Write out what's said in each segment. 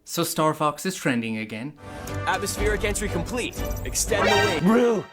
So StarFox is trending again. Atmospheric entry complete. Extend the wing. Brew!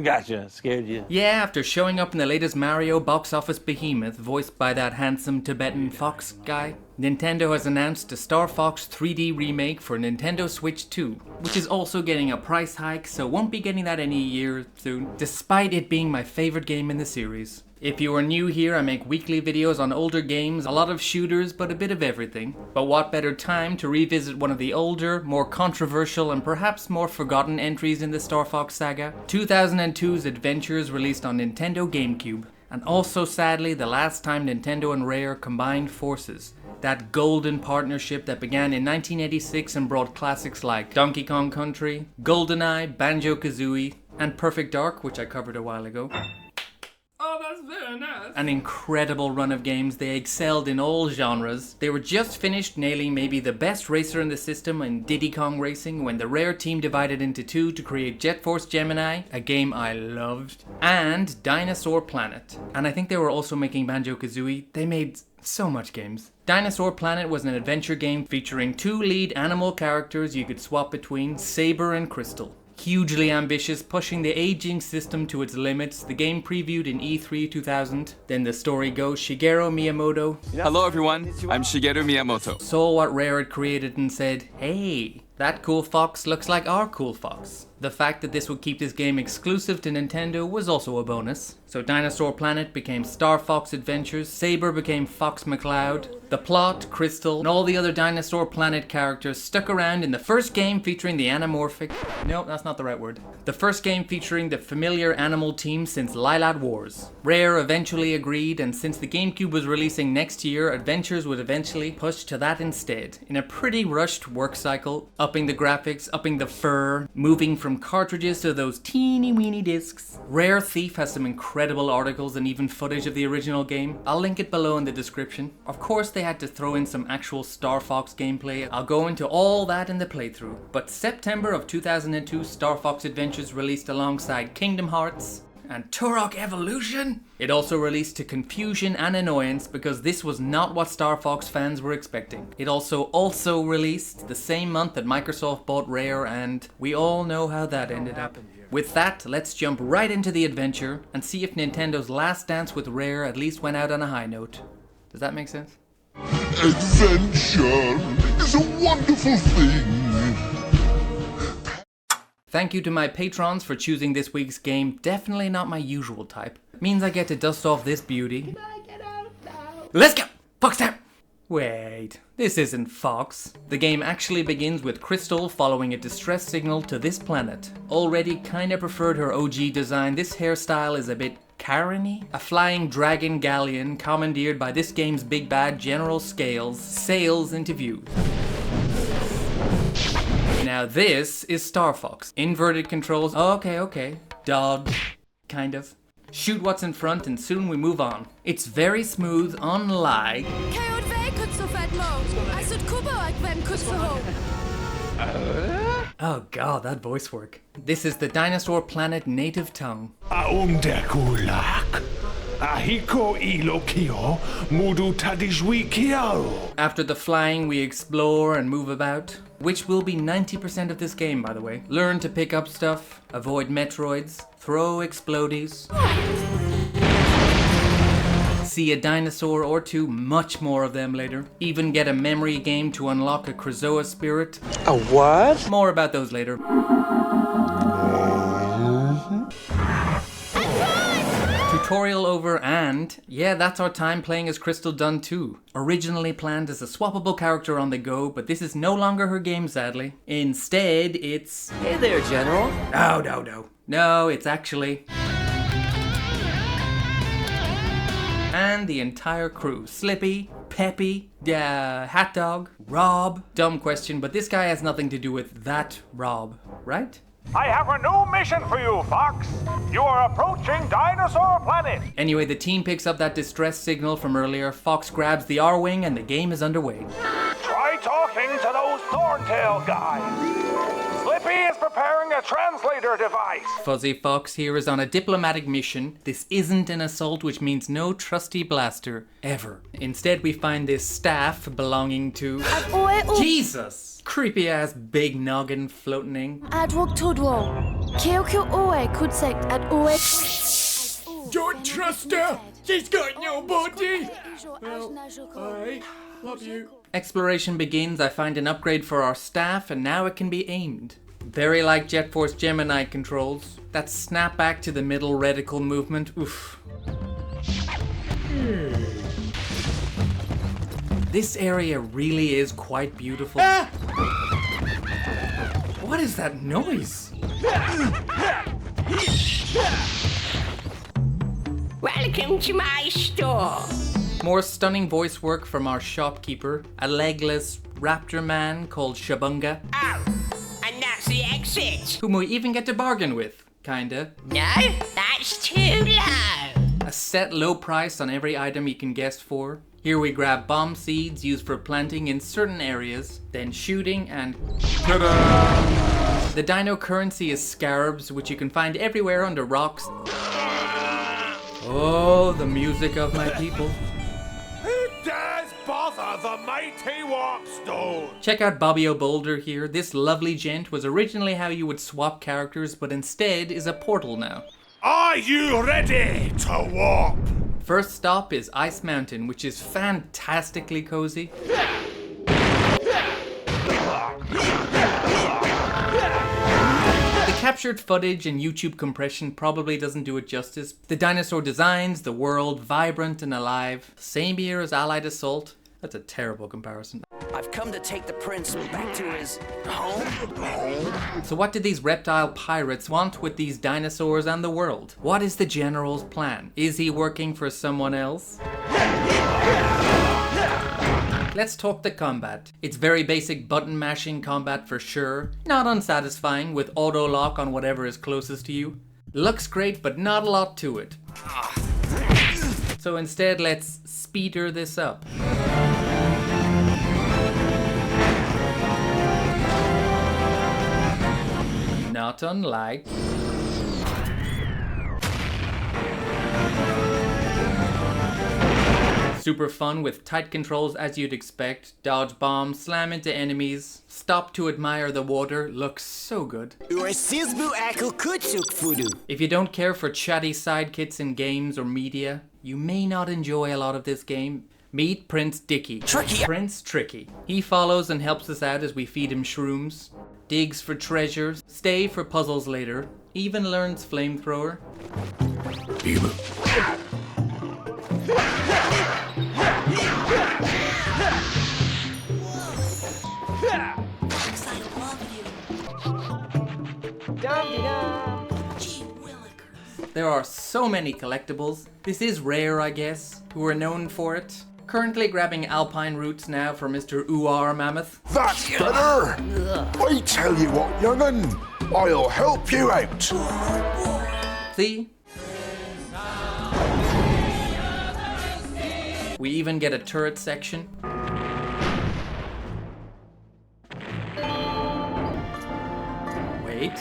Gotcha, scared you. Yeah, after showing up in the latest Mario box office behemoth voiced by that handsome Tibetan fox guy, Nintendo has announced a StarFox 3D remake for Nintendo Switch 2, which is also getting a price hike, so won't be getting that any year soon, despite it being my favorite game in the series. If you are new here, I make weekly videos on older games, a lot of shooters, but a bit of everything. But what better time to revisit one of the older, more controversial and perhaps more forgotten entries in the StarFox saga? 2002's Adventures released on Nintendo Gamecube, and also sadly the last time Nintendo and Rare combined forces. That golden partnership that began in 1986 and brought classics like Donkey Kong Country, GoldenEye, Banjo-Kazooie, and Perfect Dark, which I covered a while ago. Oh, that's very nice. An incredible run of games. They excelled in all genres. They were just finished nailing maybe the best racer in the system in Diddy Kong Racing when the Rare team divided into two to create Jet Force Gemini, a game I loved, and Dinosaur Planet. And I think they were also making Banjo-Kazooie. They made so much games. Dinosaur Planet was an adventure game featuring two lead animal characters you could swap between, Saber and Krystal. Hugely ambitious, pushing the aging system to its limits. The game previewed in E3 2000. Then the story goes, Shigeru Miyamoto Hello everyone, I'm Shigeru Miyamoto. saw what Rare had created and said, hey, that cool fox looks like our cool fox. The fact that this would keep this game exclusive to Nintendo was also a bonus. So Dinosaur Planet became StarFox Adventures, Saber became Fox McCloud, the plot, Krystal, and all the other Dinosaur Planet characters stuck around in the first game featuring the anamorphic... No, that's not the right word. The first game featuring the familiar animal team since Lylat Wars. Rare eventually agreed, and since the GameCube was releasing next year, Adventures would eventually push to that instead, in a pretty rushed work cycle, upping the graphics, upping the fur, moving from cartridges to those teeny weeny discs. Rare Thief has some incredible articles and even footage of the original game. I'll link it below in the description. Of course they had to throw in some actual StarFox gameplay. I'll go into all that in the playthrough. But September of 2002, StarFox Adventures released alongside Kingdom Hearts and Turok Evolution. It also released to confusion and annoyance because this was not what StarFox fans were expecting. It also released the same month that Microsoft bought Rare, and we all know how that ended up. With that, let's jump right into the adventure and see if Nintendo's last dance with Rare at least went out on a high note. Does that make sense? Adventure is a wonderful thing. Thank you to my patrons for choosing this week's game. Definitely not my usual type. Means I get to dust off this beauty. Can I get out now? Let's go! Fox time! Wait, this isn't Fox. The game actually begins with Krystal following a distress signal to this planet. Already kinda preferred her OG design. This hairstyle is a bit Karen-y. A flying dragon galleon commandeered by this game's big bad General Scales sails into view. Now this is StarFox. Inverted controls. Okay. Dodge. Kind of. Shoot what's in front and soon we move on. It's very smooth, unlike... Oh god, that voice work. This is the Dinosaur Planet native tongue. After the flying, we explore and move about, which will be 90% of this game, by the way. Learn to pick up stuff, avoid Metroids, throw explodies, see a dinosaur or two, much more of them later. Even get a memory game to unlock a Krazoa spirit. A what? More about those later. Tutorial over, and yeah, that's our time playing as Krystal done too. Originally planned as a swappable character on the go, but this is no longer her game, sadly. Instead, it's... Hey there, General. No, it's actually... And the entire crew. Slippy, Peppy, Hat Dog, Rob. Dumb question, but this guy has nothing to do with that Rob, right? I have a new mission for you, Fox. You are approaching Dinosaur Planet. Anyway, the team picks up that distress signal from earlier. Fox grabs the R-Wing and the game is underway. Try talking to those Thorntail guys. Slippy is preparing a translator device. Fuzzy Fox here is on a diplomatic mission. This isn't an assault, which means no trusty blaster, ever. Instead, we find this staff belonging to... Jesus! Creepy ass big noggin floating. Don't trust her. She's got no body. I love you. Exploration begins. I find an upgrade for our staff, and now it can be aimed. Very like Jet Force Gemini controls. That snap back to the middle reticle movement. Oof. This area really is quite beautiful. What is that noise? Welcome to my store. More stunning voice work from our shopkeeper, a legless raptor man called Shabunga, Oh, and that's the exit. whom we even get to bargain with, kinda. No, that's too low. A set low price on every item you can guess for. Here we grab bomb seeds used for planting in certain areas, then shooting and... Ta-da! The dino currency is scarabs, which you can find everywhere under rocks. Oh, the music of my people. Who dares bother the mighty Warpstone? Check out Bobby O'Boulder here. This lovely gent was originally how you would swap characters, but instead is a portal now. Are you ready to warp? First stop is Ice Mountain, which is fantastically cozy. The captured footage and YouTube compression probably doesn't do it justice. The dinosaur designs, the world, vibrant and alive. Same year as Allied Assault. That's a terrible comparison. I've come to take the prince back to his home. So what did these reptile pirates want with these dinosaurs and the world? What is the general's plan? Is he working for someone else? Let's talk the combat. It's very basic button mashing combat for sure. Not unsatisfying with auto lock on whatever is closest to you. Looks great, but not a lot to it. So instead, let's speeder this up. Not unlike... Super fun with tight controls as you'd expect. Dodge bombs, slam into enemies, stop to admire the water. Looks so good. If you don't care for chatty sidekicks in games or media, you may not enjoy a lot of this game. Meet Prince Dicky. Prince Tricky. He follows and helps us out as we feed him shrooms. Digs for treasures, stay for puzzles later, even learns flamethrower. There are so many collectibles. This is rare, I guess, who are known for it. Currently grabbing alpine roots now for Mr. Uar Mammoth. That's better! I tell you what, young'un, I'll help you out. See? We even get a turret section. Wait.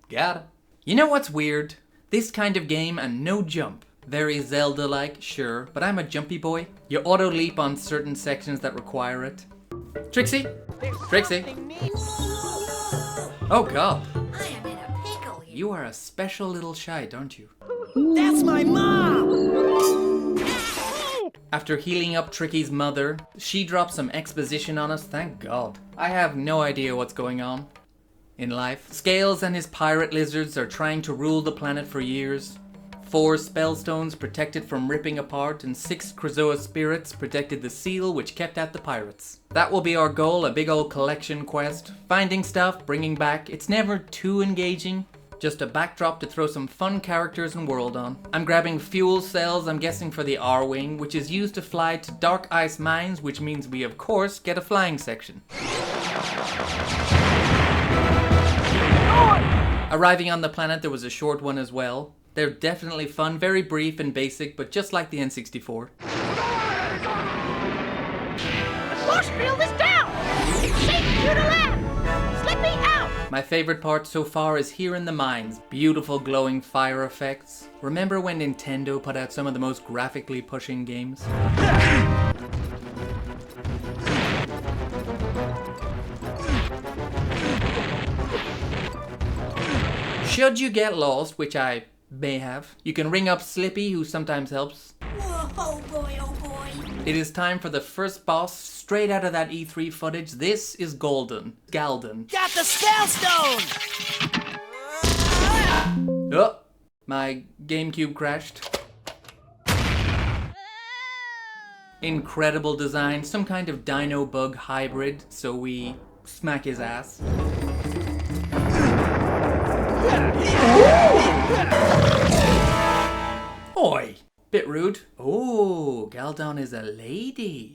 Got it. You know what's weird? This kind of game and no jump. Very Zelda-like, sure, but I'm a jumpy boy. You auto-leap on certain sections that require it. Trixie? Trixie? Oh god. I am in a pickle here. You are a special little shite, aren't you? That's my mom! After healing up Tricky's mother, she dropped some exposition on us, thank god. I have no idea what's going on in life. Scales and his pirate lizards are trying to rule the planet for years. 4 spellstones protected from ripping apart, and 6 Krazoa spirits protected the seal which kept out the pirates. That will be our goal, a big old collection quest. Finding stuff, bringing back. It's never too engaging. Just a backdrop to throw some fun characters and world on. I'm grabbing fuel cells, I'm guessing for the R-Wing, which is used to fly to dark ice mines, which means we of course get a flying section. Arriving on the planet, there was a short one as well. They're definitely fun, very brief and basic, but just like the N64. must reel this down! Safe you to land! Slippy out! My favorite part so far is here in the mines. Beautiful glowing fire effects. Remember when Nintendo put out some of the most graphically pushing games? Should you get lost, which I may have, you can ring up Slippy, who sometimes helps. Oh boy, oh boy. It is time for the first boss, straight out of that E3 footage. This is Galden. Got the spell stone! Oh, my GameCube crashed. Incredible design, some kind of dino bug hybrid, so we smack his ass. Oi! Bit rude. Oh, Galdon is a lady.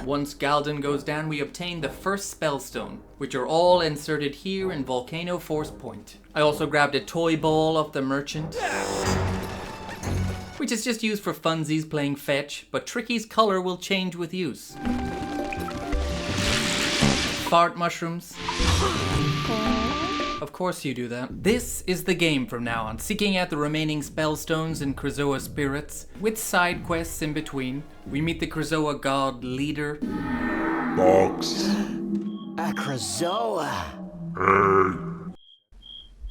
Once Galdon goes down, we obtain the first spellstone, which are all inserted here in Volcano Force Point. I also grabbed a toy ball off the merchant, which is just used for funsies playing fetch, but Tricky's color will change with use. Fart mushrooms. Of course you do that. This is the game from now on, seeking out the remaining spellstones and Krazoa spirits, with side quests in between. We meet the Krazoa god leader. Box. A Krazoa. Hey.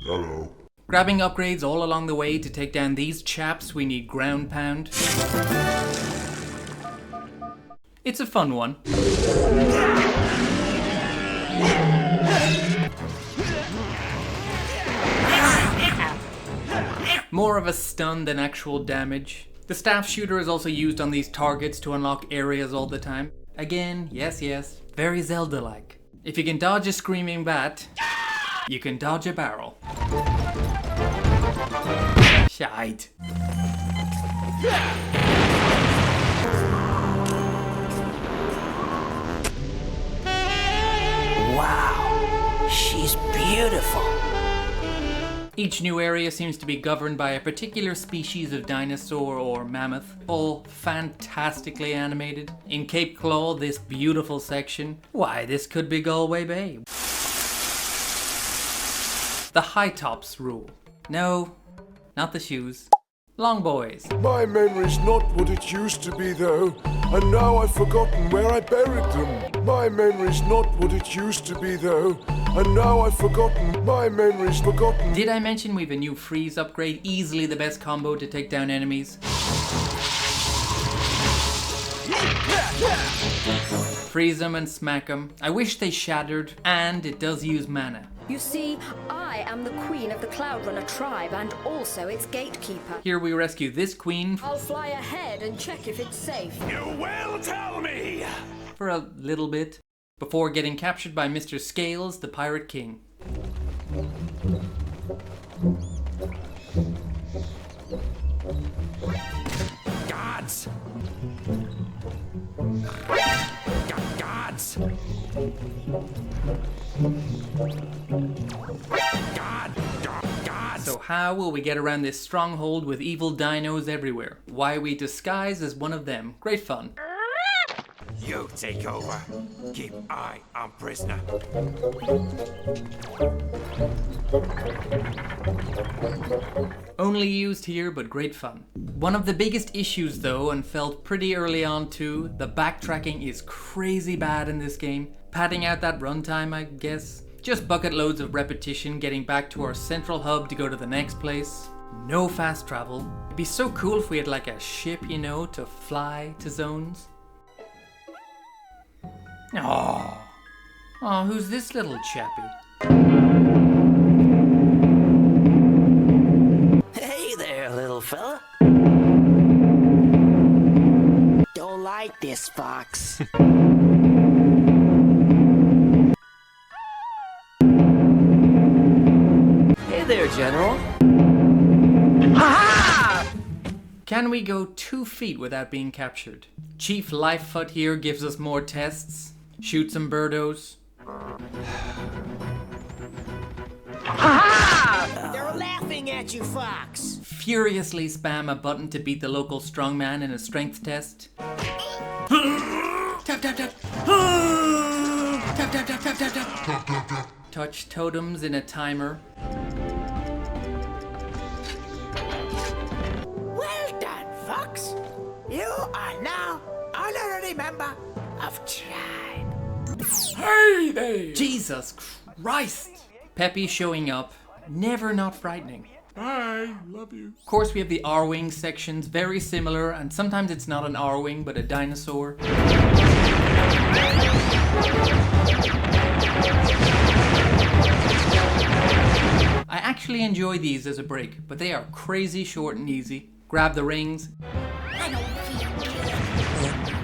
Hello. Grabbing upgrades all along the way to take down these chaps, we need ground pound. It's a fun one. More of a stun than actual damage. The staff shooter is also used on these targets to unlock areas all the time. Again, yes, very Zelda-like. If you can dodge a screaming bat, you can dodge a barrel. Shite. Wow, she's beautiful. Each new area seems to be governed by a particular species of dinosaur or mammoth, all fantastically animated. In Cape Claw, this beautiful section, why, this could be Galway Bay. The high tops rule. No, not the shoes. Long boys. My memory's not what it used to be though, and now I've forgotten where I buried them. My memory's not what it used to be though, and now I've forgotten. My memory's forgotten. Did I mention we've a new freeze upgrade? Easily the best combo to take down enemies. Freeze them and smack them. I wish they shattered, and it does use mana. You see, I am the queen of the Cloud Runner tribe and also its gatekeeper. Here we rescue this queen. I'll fly ahead and check if it's safe. You will tell me! For a little bit, before getting captured by Mr. Scales, the Pirate King. Gods! Gods! So how will we get around this stronghold with evil dinos everywhere? Why, we disguise as one of them. Great fun. You take over. Keep eye on prisoner. Only used here, but great fun. One of the biggest issues though, and felt pretty early on too, the backtracking is crazy bad in this game. Padding out that runtime, I guess. Just bucket loads of repetition getting back to our central hub to go to the next place. No fast travel. It'd be so cool if we had like a ship, you know, to fly to zones. Oh, who's this little chappy? Hey there, little fella. Don't like this, Fox. Hey there, General. Ha-ha! Can we go 2 feet without being captured? Chief Lifefoot here gives us more tests. Shoot some birdos. They're laughing at you, Fox. Furiously spam a button to beat the local strongman in a strength test. tap, tap. Tap, tap, tap, tap, tap, tap. Touch totems in a timer. Well done, Fox. You are now honorary member of Tribe. Hey there! Jesus Christ! Peppy showing up, never not frightening. Bye, love you. Of course, we have the R-Wing sections, very similar, and sometimes it's not an R-Wing, but a dinosaur. I actually enjoy these as a break, but they are crazy short and easy. Grab the rings. I don't feel good.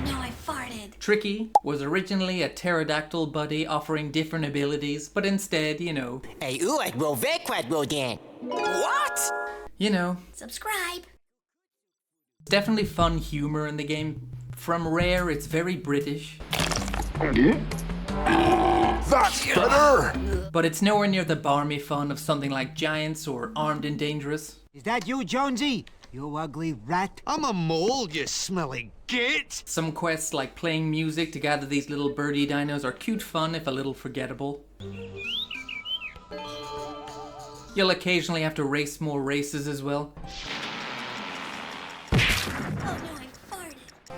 No, I farted. Tricky was originally a pterodactyl buddy offering different abilities, but instead, you know... What? You know. Subscribe. Definitely fun humor in the game. From Rare, it's very British. That's better! But it's nowhere near the barmy fun of something like Giants or Armed and Dangerous. Is that you, Jonesy? You ugly rat. I'm a mole, you smelly git. Some quests like playing music to gather these little birdie dinos are cute fun if a little forgettable. You'll occasionally have to race more races as well. Oh no, I farted.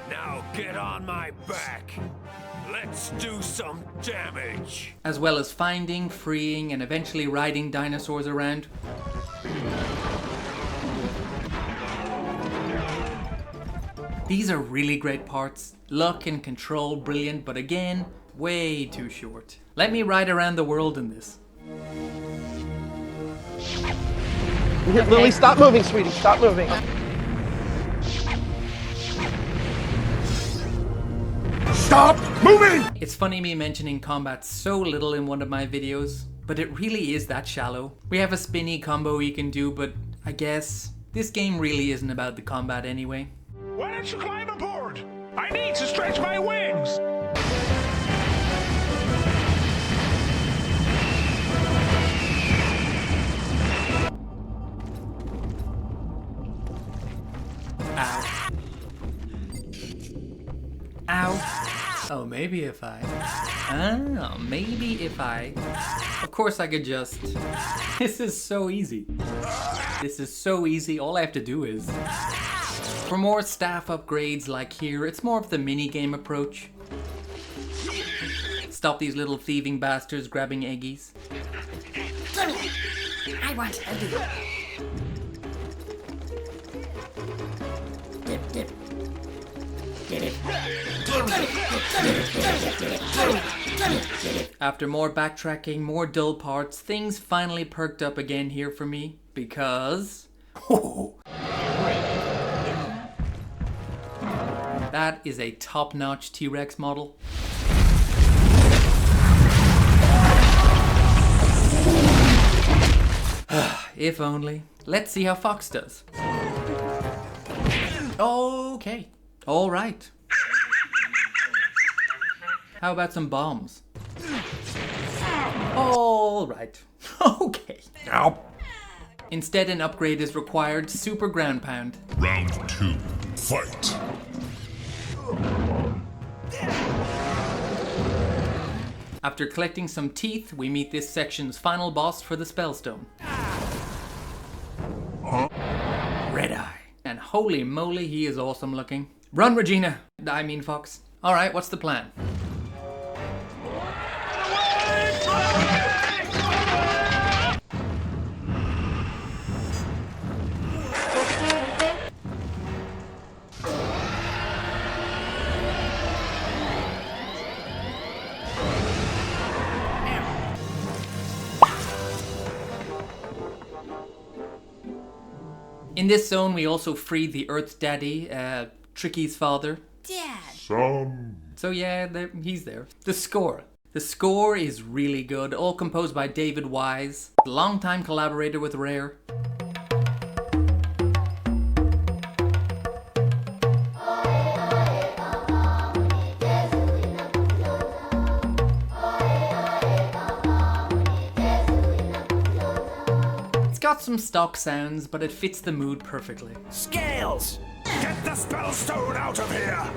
Now get on my back. Let's do some damage. As well as finding, freeing, and eventually riding dinosaurs around. These are really great parts. Luck and control, brilliant, but again, way too short. Let me ride around the world in this. Lily, stop moving, sweetie. Stop moving. Stop moving! It's funny me mentioning combat so little in one of my videos, but it really is that shallow. We have a spinny combo you can do, but I guess this game really isn't about the combat anyway. Why don't you climb aboard? I need to stretch my wings. Ow. Ow. Oh, maybe if I... Oh, maybe if I... Of course I could just... This is so easy. This is so easy, all I have to do is... For more staff upgrades like here, it's more of the mini-game approach. Stop these little thieving bastards grabbing eggies. I want a dip. Dip, dip. After more backtracking, more dull parts, things finally perked up again here for me, because... That is a top-notch T-Rex model. If only. Let's see how Fox does. Okay. All right. How about some bombs? All right. Okay. Ow. Instead, an upgrade is required. Super ground pound. Round 2. Fight. After collecting some teeth, we meet this section's final boss for the Spellstone. Huh? Red Eye. And holy moly, he is awesome looking. Run, Regina! I mean Fox. Alright, what's the plan? In this zone, we also freed the Earth Daddy, Tricky's father. Dad. So yeah, he's there. The score. The score is really good, all composed by David Wise, longtime collaborator with Rare. Got some stock sounds, but it fits the mood perfectly. Scales! Get the Spellstone out of here!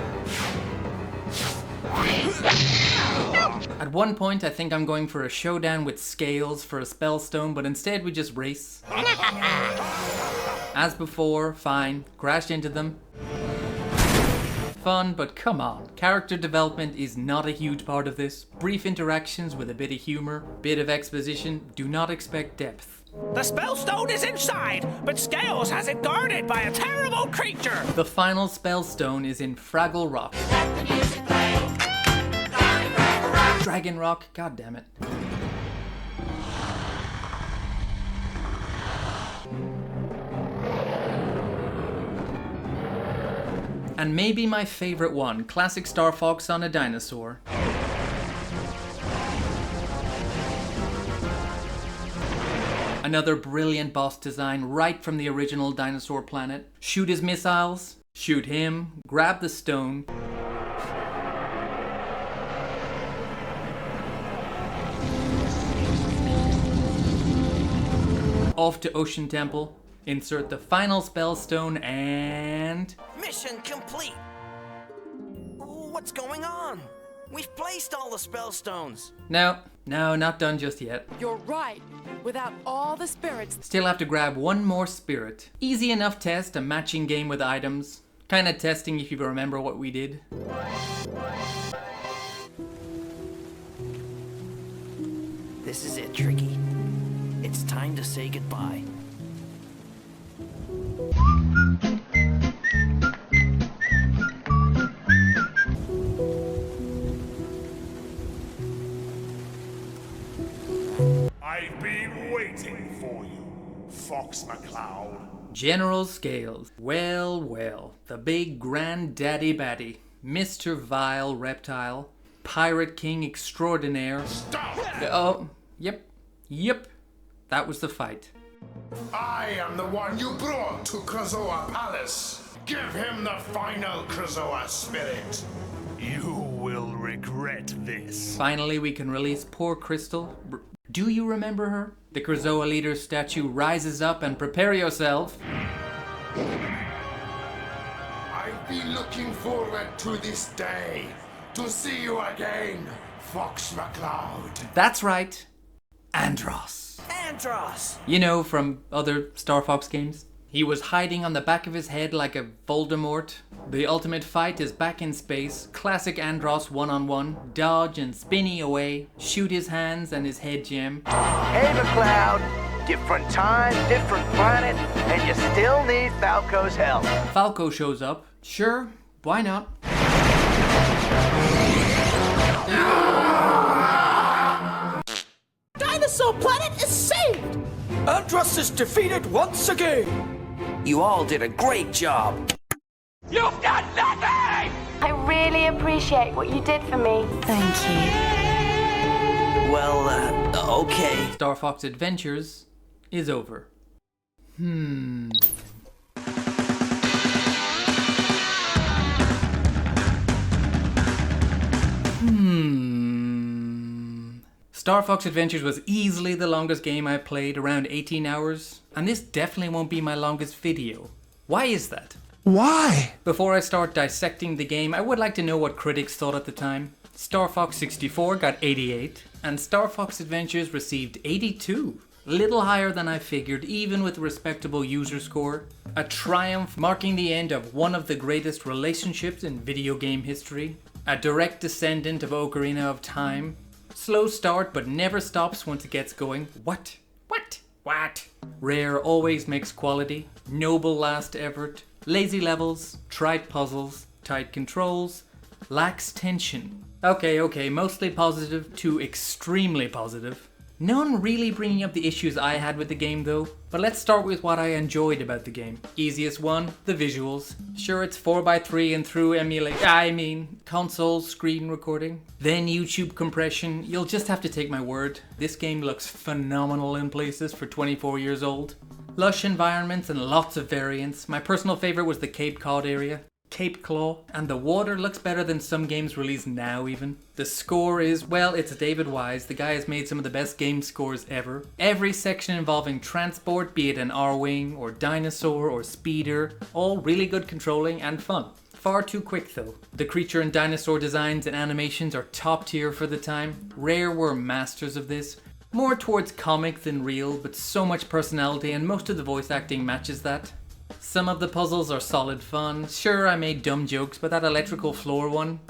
At one point, I think I'm going for a showdown with Scales for a spellstone, but instead we just race. As before, fine, crashed into them. Fun, but come on. Character development is not a huge part of this. Brief interactions with a bit of humor, bit of exposition, do not expect depth. The spellstone is inside, but Scales has it guarded by a terrible creature. The final spellstone is in Fraggle Rock. Dragon Rock, god damn it. And maybe my favorite one, classic Star Fox on a dinosaur. Another brilliant boss design right from the original Dinosaur Planet. Shoot his missiles, shoot him, grab the stone. Off to Ocean Temple, insert the final spellstone and... Mission complete! What's going on? We've placed all the spellstones. No, not done just yet. You're right. Without all the spirits... Still have to grab one more spirit. Easy enough test, a matching game with items. Kinda testing if you remember what we did. This is it, Tricky. It's time to say goodbye. I've been waiting for you, Fox McCloud. General Scales. Well, the big granddaddy batty. Mr. Vile Reptile. Pirate King Extraordinaire. Stop! Oh, yep. That was the fight. I am the one you brought to Krazoa Palace. Give him the final Krazoa spirit. You will regret this. Finally, we can release poor Krystal. Do you remember her? The Krazoa leader's statue rises up and prepare yourself. I've been looking forward to this day. To see you again, Fox McCloud. That's right. Andross. Andross! You know, from other Star Fox games. He was hiding on the back of his head like a Voldemort. The ultimate fight is back in space. Classic Andross one-on-one. Dodge and spinny away. Shoot his hands and his head gem. Hey, McCloud. Different time, different planet, and you still need Falco's help. Falco shows up. Sure, why not? Dinosaur Planet is saved! Andross is defeated once again! You all did a great job. You've done nothing! I really appreciate what you did for me. Thank you. Well, okay. Star Fox Adventures is over. Star Fox Adventures was easily the longest game I played, around 18 hours, and this definitely won't be my longest video. Why is that? Why? Before I start dissecting the game, I would like to know what critics thought at the time. Star Fox 64 got 88, and Star Fox Adventures received 82. Little higher than I figured, even with a respectable user score. A triumph marking the end of one of the greatest relationships in video game history. A direct descendant of Ocarina of Time. Slow start, but never stops once it gets going. What? Rare always makes quality. Noble last effort. Lazy levels. Trite puzzles. Tight controls. Lacks tension. Okay, mostly positive to extremely positive. None really bringing up the issues I had with the game though, but let's start with what I enjoyed about the game. Easiest one, the visuals. Sure, it's 4x3 and through console screen recording. Then YouTube compression, you'll just have to take my word. This game looks phenomenal in places for 24 years old. Lush environments and lots of variants. My personal favorite was the Cape Cod area. Cape Claw, and the water looks better than some games released now even. The score is, well, it's David Wise. The guy has made some of the best game scores ever. Every section involving transport, be it an R-Wing or dinosaur or speeder, all really good controlling and fun. Far too quick though. The creature and dinosaur designs and animations are top tier for the time. Rare were masters of this. More towards comic than real, but so much personality and most of the voice acting matches that. Some of the puzzles are solid fun. Sure, I made dumb jokes, but that electrical floor one,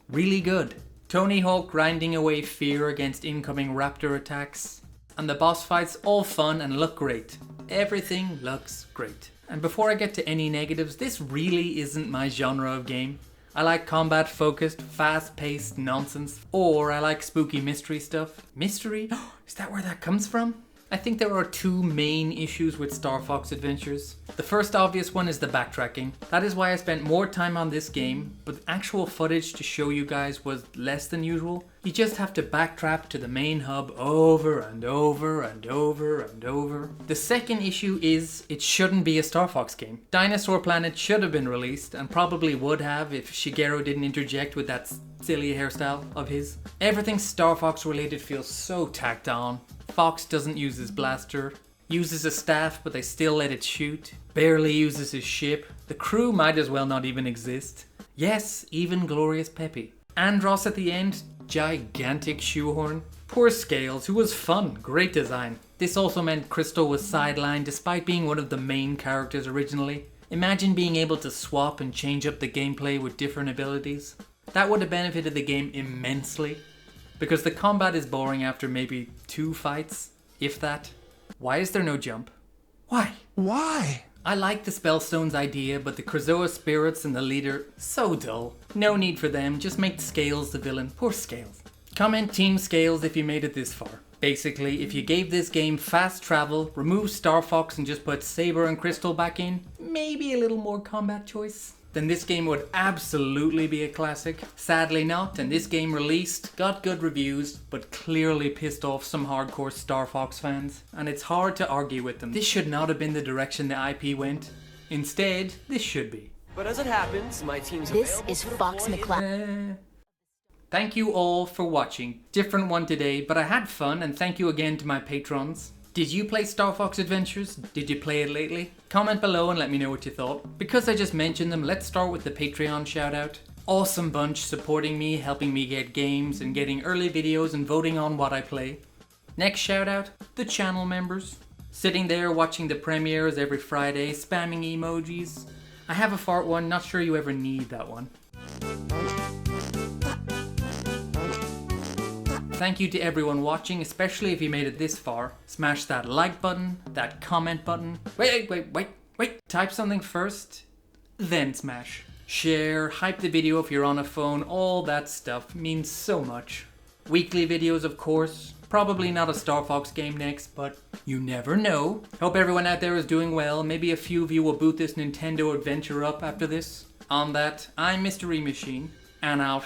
really good. Tony Hawk grinding away fear against incoming raptor attacks. And the boss fights, all fun and look great. Everything looks great. And before I get to any negatives, this really isn't my genre of game. I like combat focused, fast paced nonsense, or I like spooky mystery stuff. Mystery? Is that where that comes from? I think there are two main issues with StarFox Adventures. The first obvious one is the backtracking. That is why I spent more time on this game, but actual footage to show you guys was less than usual. You just have to backtrack to the main hub over and over and over and over. The second issue is it shouldn't be a StarFox game. Dinosaur Planet should have been released and probably would have if Shigeru didn't interject with that silly hairstyle of his. Everything StarFox related feels so tacked on. Fox doesn't use his blaster, uses a staff but they still let it shoot, barely uses his ship, the crew might as well not even exist. Yes, even Glorious Peppy. Andros at the end, gigantic shoehorn. Poor Scales, who was fun, great design. This also meant Krystal was sidelined despite being one of the main characters originally. Imagine being able to swap and change up the gameplay with different abilities. That would have benefited the game immensely. Because the combat is boring after maybe 2 fights, if that. Why is there no jump? Why? Why? I like the Spellstones idea, but the Krazoa spirits and the leader, so dull. No need for them, just make Scales the villain. Poor Scales. Comment Team Scales if you made it this far. Basically, if you gave this game fast travel, remove StarFox and just put Saber and Krystal back in, maybe a little more combat choice, then this game would absolutely be a classic. Sadly not, and this game released, got good reviews, but clearly pissed off some hardcore StarFox fans, and it's hard to argue with them. This should not have been the direction the IP went. Instead, this should be. But as it happens, my team's This is Fox McCloud. Thank you all for watching. Different one today, but I had fun, and thank you again to my patrons. Did you play StarFox Adventures? Did you play it lately? Comment below and let me know what you thought. Because I just mentioned them, let's start with the Patreon shout out. Awesome bunch supporting me, helping me get games and getting early videos and voting on what I play. Next shout out, the channel members. Sitting there watching the premieres every Friday, spamming emojis. I have a fart one, not sure you ever need that one. Thank you to everyone watching, especially if you made it this far. Smash that like button, that comment button. Wait. Type something first, then smash. Share, hype the video if you're on a phone, all that stuff means so much. Weekly videos, of course. Probably not a StarFox game next, but you never know. Hope everyone out there is doing well. Maybe a few of you will boot this Nintendo adventure up after this. On that, I'm Mystery Machine, and I'll